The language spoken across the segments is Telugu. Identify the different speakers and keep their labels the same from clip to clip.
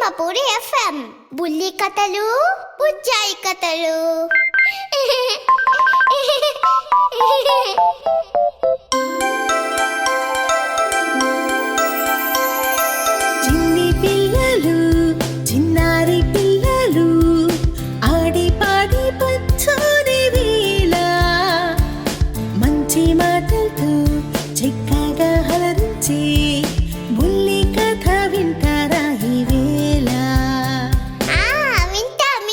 Speaker 1: సింహపూరి ఎఫ్ఎం బుల్లి కథలు బుజ్జాయి కథలు.
Speaker 2: చిన్ని పిల్లలు చిన్నారి పిల్లలు ఆడి పాడి పచ్చని వేళ మంచి మాటలతో చక్కగా హలరించి బుల్లి కథ వింటారా ఈ వేళ.
Speaker 1: వింటాం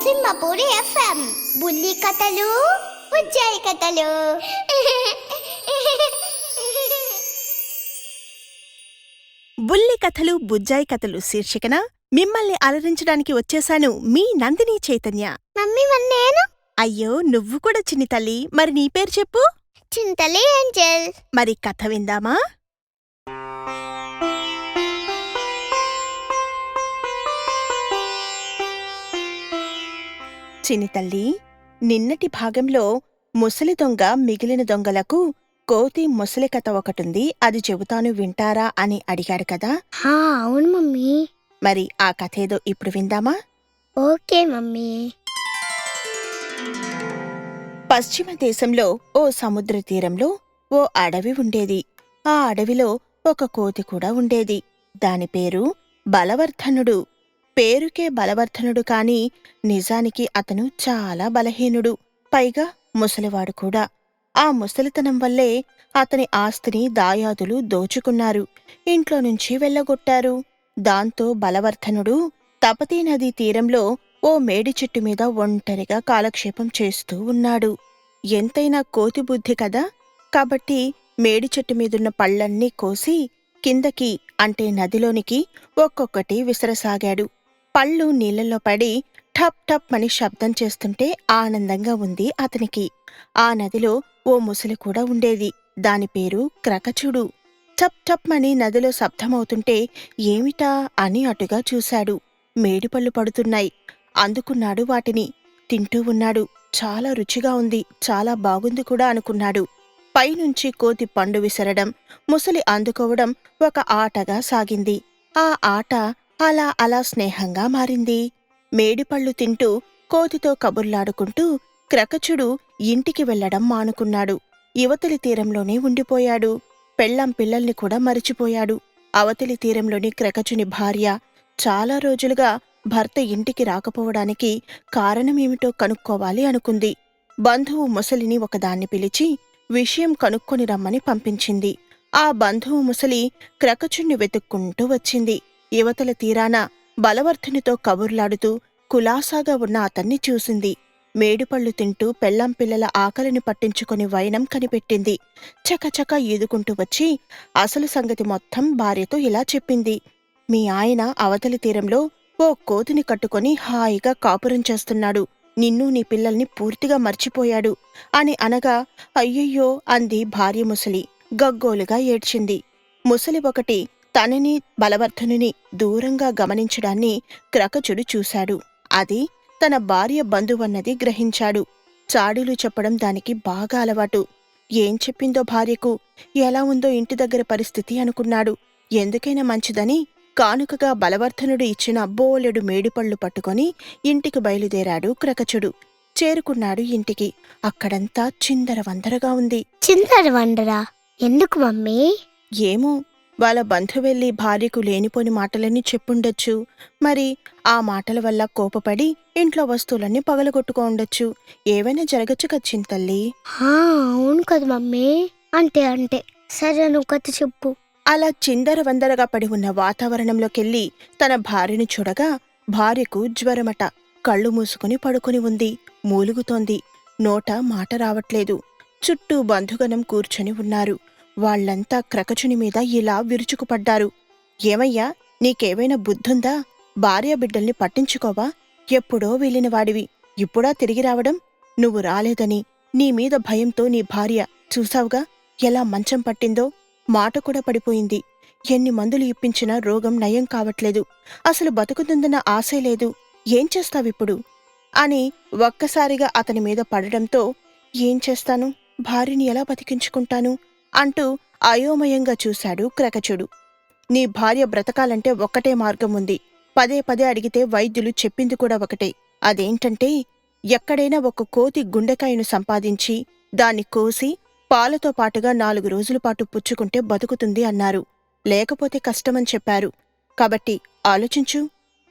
Speaker 1: సింహపూరి ఎఫ్ఎం బుల్లి కథలు బుజ్జాయి కథలు.
Speaker 2: బుల్లి కథలు బుజ్జాయి కథలు శీర్షికన మిమ్మల్ని అలరించడానికి వచ్చేశాను మీ నందిని చైతన్య.
Speaker 1: మమ్మీ నేను
Speaker 2: అయ్యో నువ్వు కూడా చిన్ని తల్లి, మరి నీ పేరు చెప్పు.
Speaker 1: చింతలి ఏంజల్.
Speaker 2: మరి కథ విందామా? చిన్ని తల్లి, నిన్నటి భాగంలో ముసలి దొంగ మిగిలిన దొంగలకు కోతి ముసలి కథ ఒకటుంది, అది చెబుతాను వింటారా అని అడిగాడు కదా.
Speaker 1: అవును మమ్మీ.
Speaker 2: మరి ఆ కథ ఏదో ఇప్పుడు విందామా?
Speaker 1: Okay mummy.
Speaker 2: పశ్చిమ దేశంలో ఓ సముద్ర తీరంలో ఓ అడవి ఉండేది. ఆ అడవిలో ఒక కోతి కూడా ఉండేది. దాని పేరు బలవర్ధనుడు. పేరుకే బలవర్ధనుడు కాని నిజానికి అతను చాలా బలహీనుడు, పైగా ముసలివాడు కూడా. ఆ ముసలితనం వల్లే అతని ఆస్తిని దాయాదులు దోచుకున్నారు, ఇంట్లో నుంచి వెళ్ళగొట్టారు. దాంతో బలవర్ధనుడు తపతీ నదీ తీరంలో ఓ మేడి చెట్టు మీద ఒంటరిగా కాలక్షేపం చేస్తూ ఉన్నాడు. ఎంతైనా కోతి బుద్ధి కదా, కాబట్టి మేడి చెట్టు మీదున్న పళ్ళన్నీ కోసి కిందకి అంటే నదిలోనికి ఒక్కొక్కటి విసరసాగాడు. పళ్ళు నీళ్లలో పడి ఠప్ ఠప్ అని శబ్దం చేస్తుంటే ఆనందంగా ఉంది అతనికి. ఆ నదిలో ఓ ముసలి కూడా ఉండేది. దాని పేరు క్రకచుడు. ఠప్ ఠప్ అని నదిలో శబ్దమవుతుంటే ఏమిటా అని అటుగా చూశాడు. మేడిపళ్ళు పడుతున్నాయి. అందుకున్నాడు వాటిని. తింటూ ఉన్నాడు. చాలా రుచిగా ఉంది, చాలా బాగుంది కూడా అనుకున్నాడు. పైనుంచి కోతి పండు విసరడం, ముసలి అందుకోవడం ఒక ఆటగా సాగింది. ఆ ఆట అలా అలా స్నేహంగా మారింది. మేడిపళ్ళు తింటూ కోతితో కబుర్లాడుకుంటూ క్రకచుడు ఇంటికి వెళ్లడం మానుకున్నాడు. యువతలి తీరంలోనే ఉండిపోయాడు. పెళ్ళాం పిల్లల్ని కూడా మరిచిపోయాడు. అవతలి తీరంలోని క్రకచుని భార్య చాలా రోజులుగా భర్త ఇంటికి రాకపోవడానికి కారణమేమిటో కనుక్కోవాలి అనుకుంది. బంధువు ముసలిని ఒకదాన్ని పిలిచి విషయం కనుక్కొని రమ్మని పంపించింది. ఆ బంధువు ముసలి క్రకచుణ్ణి వెతుక్కుంటూ వచ్చింది. యువతల తీరాన బలవర్ధునితో కబుర్లాడుతూ కులాసాగా ఉన్న అతన్ని చూసింది. మేడిపళ్ళు తింటూ పెళ్ళాం పిల్లల ఆకలిని పట్టించుకొని వైనం కనిపెట్టింది. చకచక ఈదుకుంటూ వచ్చి అసలు సంగతి మొత్తం భార్యతో ఇలా చెప్పింది. మీ ఆయన అవతలి తీరంలో ఓ కోతిని కట్టుకొని హాయిగా కాపురం చేస్తున్నాడు. నిన్ను నీ పిల్లల్ని పూర్తిగా మర్చిపోయాడు అని అనగా అయ్యయ్యో అంది భార్య ముసలి. గగ్గోలుగా ఏడ్చింది. ముసలి ఒకటి తనని బలవర్ధనుని దూరంగా గమనించడాన్ని క్రకచుడు చూశాడు. అది తన భార్య బంధువన్నది గ్రహించాడు. చాడీలు చెప్పడం దానికి బాగా అలవాటు. ఏం చెప్పిందో భార్యకు, ఎలా ఉందో ఇంటి దగ్గర పరిస్థితి అనుకున్నాడు. ఎందుకైనా మంచిదని కానుకగా బలవర్ధనుడు ఇచ్చిన బోలెడు మేడిపళ్ళు పట్టుకొని ఇంటికి బయలుదేరాడు క్రకచుడు. చేరుకున్నాడు ఇంటికి. అక్కడంతా చిందరవందరగా ఉంది.
Speaker 1: చిందరవందరా? ఎందుకు మమ్మీ?
Speaker 2: ఏమో, వాళ్ళ బంధువెళ్ళి భార్యకు లేనిపోని మాటలన్నీ చెప్పుండొచ్చు. మరి ఆ మాటల వల్ల కోపపడి ఇంట్లో వస్తువులన్నీ పగలగొట్టుకో ఉండొచ్చు. ఏవైనా జరగచ్చు కదా చింతల్లి.
Speaker 1: అవును కదా మమ్మీ. అంటే సరే, నువ్వు కథ చెప్పు.
Speaker 2: అలా చిందరవందరగా పడి ఉన్న వాతావరణంలోకెళ్ళి తన భార్యను చూడగా భార్యకు జ్వరమట. కళ్ళు మూసుకుని పడుకుని ఉంది. మూలుగుతోంది. నోట మాట రావట్లేదు. చుట్టూ బంధుగణం కూర్చొని ఉన్నారు. వాళ్లంతా క్రకచుని మీద ఇలా విరుచుకుపడ్డారు. ఏమయ్యా, నీకేవైనా బుద్ధుందా? భార్య బిడ్డల్ని పట్టించుకోవా? ఎప్పుడో వెళ్ళినవాడివి, ఇప్పుడా తిరిగి రావడం? నువ్వు రాలేదని నీ మీద భయంతో నీ భార్య చూసావుగా ఎలా మంచం పట్టిందో. మాట కూడా పడిపోయింది. ఎన్ని మందులు ఇప్పించినా రోగం నయం కావట్లేదు. అసలు బతుకుతుందన్న ఆశే లేదు. ఏం చేస్తావిప్పుడు అని ఒక్కసారిగా అతని మీద పడడంతో ఏం చేస్తాను, భార్యని ఎలా బతికించుకుంటాను అంటూ అయోమయంగా చూశాడు క్రకచుడు. నీ భార్య బ్రతకాలంటే ఒక్కటే మార్గం ఉంది. పదే పదే అడిగితే వైద్యులు చెప్పింది కూడా ఒకటే. అదేంటంటే ఎక్కడైనా ఒక కోతి గుండెకాయను సంపాదించి దాన్ని కోసి పాలతో పాటుగా 4 రోజుల పాటు పుచ్చుకుంటే బతుకుతుంది అన్నారు. లేకపోతే కష్టమని చెప్పారు. కాబట్టి ఆలోచించు.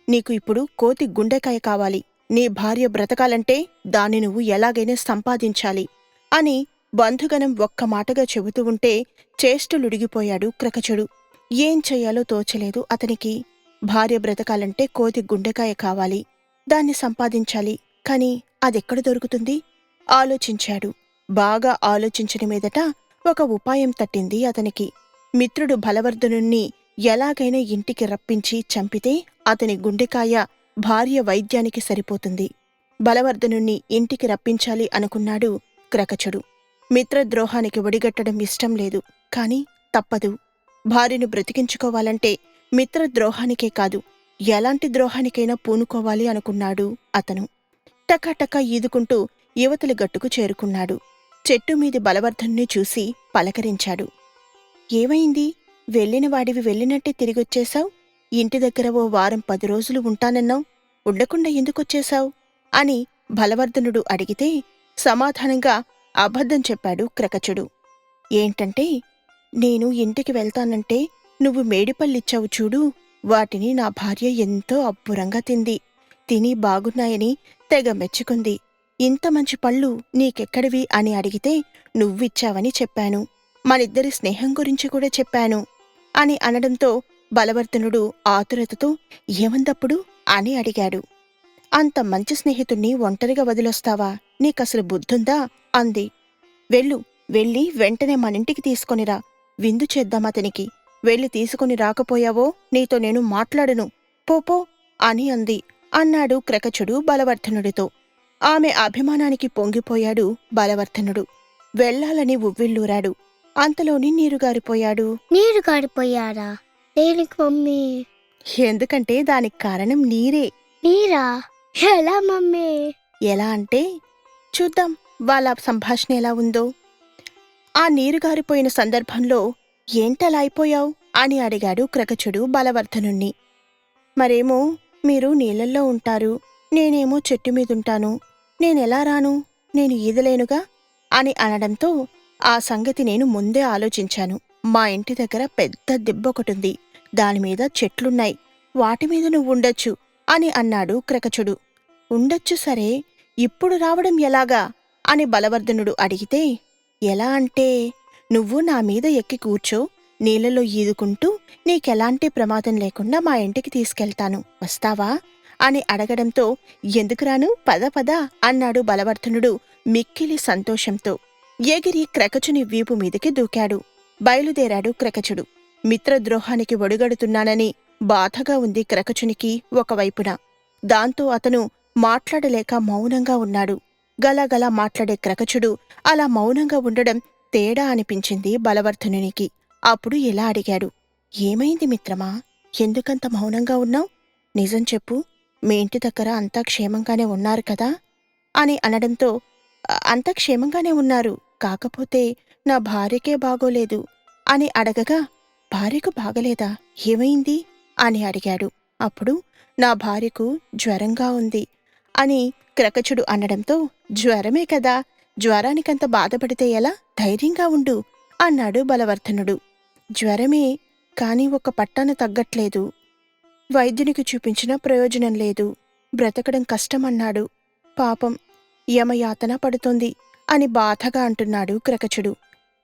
Speaker 2: నీకు ఇప్పుడు కోతి గుండెకాయ కావాలి. నీ భార్య బ్రతకాలంటే దాన్ని నువ్వు ఎలాగైనా సంపాదించాలి అని బంధుగణం ఒక్క మాటగా చెబుతూ ఉంటే చేష్టలుడిగిపోయాడు క్రకచుడు. ఏం చెయ్యాలో తోచలేదు అతనికి. భార్య బ్రతకాలంటే కోతి గుండెకాయ కావాలి, దాన్ని సంపాదించాలి. కాని అదెక్కడ దొరుకుతుంది? ఆలోచించాడు. బాగా ఆలోచించిన మీదట ఒక ఉపాయం తట్టింది అతనికి. మిత్రుడు బలవర్ధనుణ్ణి ఎలాగైనా ఇంటికి రప్పించి చంపితే అతని గుండెకాయ భార్య వైద్యానికి సరిపోతుంది. బలవర్ధనుణ్ణి ఇంటికి రప్పించాలి అనుకున్నాడు క్రకచుడు. మిత్రద్రోహానికి ఒడిగట్టడం ఇష్టం లేదు, కాని తప్పదు. భార్యను బ్రతికించుకోవాలంటే మిత్రద్రోహానికే కాదు, ఎలాంటి ద్రోహానికైనా పూనుకోవాలి అనుకున్నాడు అతను. టకాటకా ఈదుకుంటూ యువతలి గట్టుకు చేరుకున్నాడు. చెట్టుమీది బలవర్ధన్ని చూసి పలకరించాడు. ఏమైంది? వెళ్ళిన వాడివి వెళ్ళినట్టే తిరిగొచ్చేశావు. ఇంటి దగ్గర ఓ వారం 10 రోజులు ఉంటానన్నావు, ఉండకుండా ఎందుకొచ్చేశావు అని బలవర్ధనుడు అడిగితే సమాధానంగా అబద్ధం చెప్పాడు క్రకచుడు. ఏంటంటే, నేను ఇంటికి వెళ్తానంటే నువ్వు మేడిపళ్ళిచ్చావు చూడు, వాటిని నా భార్య ఎంతో అబ్బురంగా తిని బాగున్నాయని తెగ మెచ్చుకుంది. ఇంత మంచి పళ్ళు నీకెక్కడివి అని అడిగితే నువ్విచ్చావని చెప్పాను. మనిద్దరి స్నేహం గురించి కూడా చెప్పాను అని అనడంతో బలవర్ధనుడు ఆతురతతో ఏమందప్పుడు అని అడిగాడు. అంత మంచి స్నేహితుణ్ణి ఒంటరిగా వదిలొస్తావా? నీకసలు బుద్ధుందా అంది. వెళ్ళి వెంటనే మనింటికి తీసుకొనిరా, విందు చేద్దామతనికి. వెళ్ళి తీసుకుని రాకపోయావో నీతో నేను మాట్లాడను, పోపో అని అంది అన్నాడు క్రకచుడు బలవర్ధనుడితో. ఆమె అభిమానానికి పొంగిపోయాడు బలవర్ధనుడు. వెళ్లాలని ఉవ్విళ్ళూరాడు. అంతలోని నీరుగారిపోయాడు.
Speaker 1: నీరు గారిపోయారా? దేనికి మమ్మీ?
Speaker 2: ఎందుకంటే దానికి కారణం నీరే.
Speaker 1: నీరా? ఎలా మమ్మీ?
Speaker 2: ఎలా అంటే చూద్దాం వాళ్ళ సంభాషణ ఎలా ఉందో. ఆ నీరుగారిపోయిన సందర్భంలో ఏంటలా అయిపోయావు అని అడిగాడు క్రకచుడు బలవర్ధనుణ్ణి. మరేమో మీరు నీళ్ళల్లో ఉంటారు, నేనేమో చెట్టు మీదుంటాను. నేనెలా రాను? నేను ఈదలేనుగా అని అనడంతో ఆ సంగతి నేను ముందే ఆలోచించాను. మా ఇంటి దగ్గర పెద్ద దిబ్బొకటుంది, దానిమీద చెట్లున్నాయి, వాటిమీద నువ్వుండొచ్చు అని అన్నాడు క్రకచుడు. ఉండొచ్చు సరే, ఇప్పుడు రావడం ఎలాగా అని బలవర్ధనుడు అడిగితే, ఎలా అంటే నువ్వు నా మీద ఎక్కి కూర్చో, నీళ్ళలో ఈదుకుంటూ నీకెలాంటి ప్రమాదం లేకుండా మా ఇంటికి తీసుకెళ్తాను, వస్తావా అని అడగడంతో ఎందుకురాను, పద పద అన్నాడు బలవర్ధనుడు మిక్కిలి సంతోషంతో. ఎగిరి క్రకచుని వీపు మీదికి దూకాడు. బయలుదేరాడు క్రకచుడు. మిత్రద్రోహానికి ఒడిగడుతున్నానని బాధగా ఉంది క్రకచునికి ఒకవైపున. దాంతో అతను మాట్లాడలేక మౌనంగా ఉన్నాడు. గలగలా మాట్లాడే క్రకచుడు అలా మౌనంగా ఉండడం తేడా అనిపించింది బలవర్ధనునికి. అప్పుడు ఇలా అడిగాడు. ఏమైంది మిత్రమా? ఎందుకంత మౌనంగా ఉన్నావు? నిజం చెప్పు, మీ ఇంటి దగ్గర అంతా క్షేమంగానే ఉన్నారు కదా అని అనడంతో, అంతా క్షేమంగానే ఉన్నారు, కాకపోతే నా భార్యకే బాగోలేదు అని అడగగా, భార్యకు బాగలేదా? ఏమైంది అని అడిగాడు. అప్పుడు నా భార్యకు జ్వరంగా ఉంది అని క్రకచుడు అనడంతో, జ్వరమే కదా, జ్వరానికంత బాధపడితే ఎలా, ధైర్యంగా ఉండు అన్నాడు బలవర్ధనుడు. జ్వరమే, కాని ఒక పట్టాన తగ్గట్లేదు, వైద్యునికి చూపించినా ప్రయోజనం లేదు, బ్రతకడం కష్టమన్నాడు, పాపం యమయాతన పడుతోంది అని బాధగా అంటున్నాడు క్రకచుడు.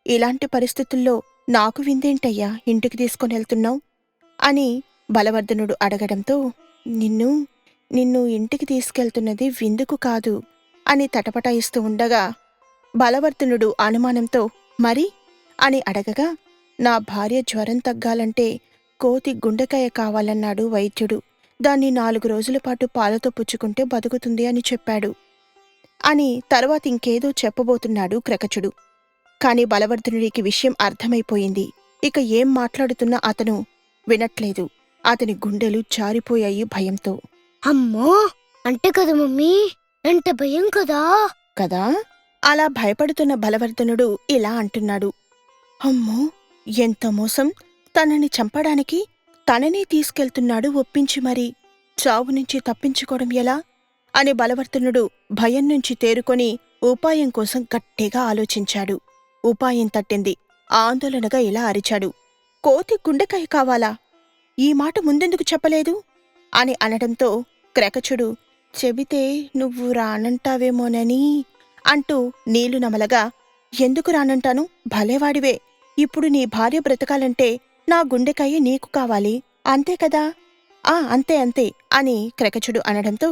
Speaker 2: ఇలాంటి పరిస్థితుల్లో నాకు విందేంటయ్యా ఇంటికి తీసుకొనెళ్తున్నావు అని బలవర్ధనుడు అడగడంతో, నిన్ను ఇంటికి తీసుకెళ్తున్నది విందుకు కాదు అని తటపటాయిస్తూ ఉండగా, బలవర్ధనుడు అనుమానంతో మరి అని అడగగా, నా భార్య జ్వరం తగ్గాలంటే కోతి గుండెకాయ కావాలన్నాడు వైద్యుడు, దాన్ని 4 రోజుల పాటు పాలతో పుచ్చుకుంటే బతుకుతుంది అని చెప్పాడు అని తర్వాత ఇంకేదో చెప్పబోతున్నాడు క్రకచుడు. కాని బలవర్ధనుడికి విషయం అర్థమైపోయింది. ఇక ఏం మాట్లాడుతున్నా అతను వినట్లేదు. అతని గుండెలు జారిపోయాయి భయంతో.
Speaker 1: అమ్మో, అంటే కదా మమ్మీ, ఎంత భయం కదా
Speaker 2: కదా అలా భయపడుతున్న బలవర్ధనుడు ఇలా అంటున్నాడు. అమ్మో, ఎంత మోసం! తనని చంపడానికి తననే తీసుకెళ్తున్నాడు ఒప్పించి మరి. చావు నుంచి తప్పించుకోవడం ఎలా అని బలవర్తనుడు భయం నుంచి తేరుకొని ఉపాయం కోసం గట్టిగా ఆలోచించాడు. ఉపాయం తట్టింది. ఆందోళనగా ఇలా అరిచాడు, కోతి గుండెకాయ కావాలా? ఈ మాట ముందెందుకు చెప్పలేదు అని అనడంతో క్రకచుడు, చెబితే నువ్వు రానంటావేమోనని అంటూ నీళ్లు నమలగా, ఎందుకు రానంటాను, భలేవాడివే. ఇప్పుడు నీ భార్య బ్రతకాలంటే నా గుండెకాయ నీకు కావాలి, అంతే కదా? అంతే అంతే అని క్రకచుడు అనడంతో,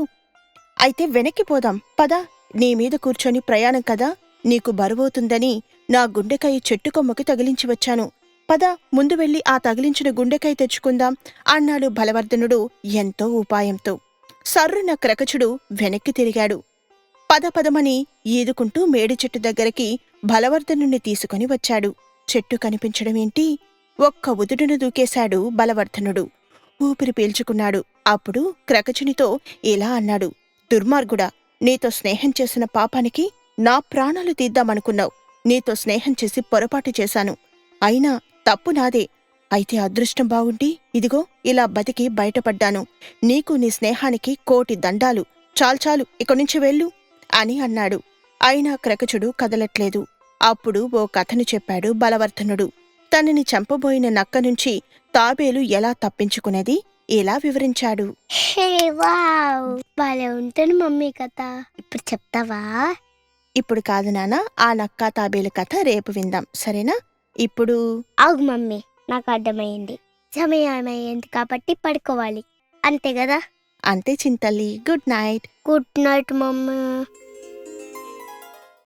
Speaker 2: అయితే వెనక్కిపోదాం పద, నీమీద కూర్చొని ప్రయాణం కదా, నీకు బరువవుతుందని నా గుండెకాయ చెట్టు కొమ్మకి తగిలించి వచ్చాను. పద, ముందు వెళ్ళి ఆ తగిలించిన గుండెకాయ తెచ్చుకుందాం అన్నాడు బలవర్ధనుడు ఎంతో ఉపాయంతో. సర్రున క్రకచుడు వెనక్కి తిరిగాడు. పదపదమని ఈదుకుంటూ మేడి చెట్టు దగ్గరికి బలవర్ధనుణ్ణి తీసుకొని వచ్చాడు. చెట్టు కనిపించడమేంటి? ఒక్క ఉదుడును దూకేశాడు బలవర్ధనుడు. ఊపిరి పీల్చుకున్నాడు. అప్పుడు క్రకచునితో ఇలా అన్నాడు, దుర్మార్గుడా, నీతో స్నేహం చేసిన పాపానికి నా ప్రాణాలు తీద్దామనుకున్నావు. నీతో స్నేహం చేసి పొరపాటు చేశాను. అయినా తప్పు నాదే. అయితే అదృష్టం బాగుండి ఇదిగో ఇలా బతికి బయటపడ్డాను. నీకు నీ స్నేహానికి 1,000,000 దండాలు. చాలు ఇక్కడ్నుంచి వెళ్ళు అని అన్నాడు. అయినా క్రకచుడు కదలట్లేదు. అప్పుడు ఓ కథను చెప్పాడు బలవర్ధనుడు. తనని చంపబోయిన నక్క నుంచి తాబేలు ఎలా తప్పించుకునేది ఇలా వివరించాడు.
Speaker 1: హే వావ్, భలే ఉంటుంది మమ్మీ కథ. ఇప్పుడు చెప్తావా?
Speaker 2: ఇప్పుడు కాదు నాన్న, ఆ నక్క తాబేలు కథ రేపు విందాం, సరేనా? ఇప్పుడు
Speaker 1: ఆగు మమ్మీ, నాకు అర్థమైంది. సమయం అయ్యింది కాబట్టి పడుకోవాలి, అంతే కదా?
Speaker 2: అంతే చింతల్లి. Good night.
Speaker 1: Good night mummy.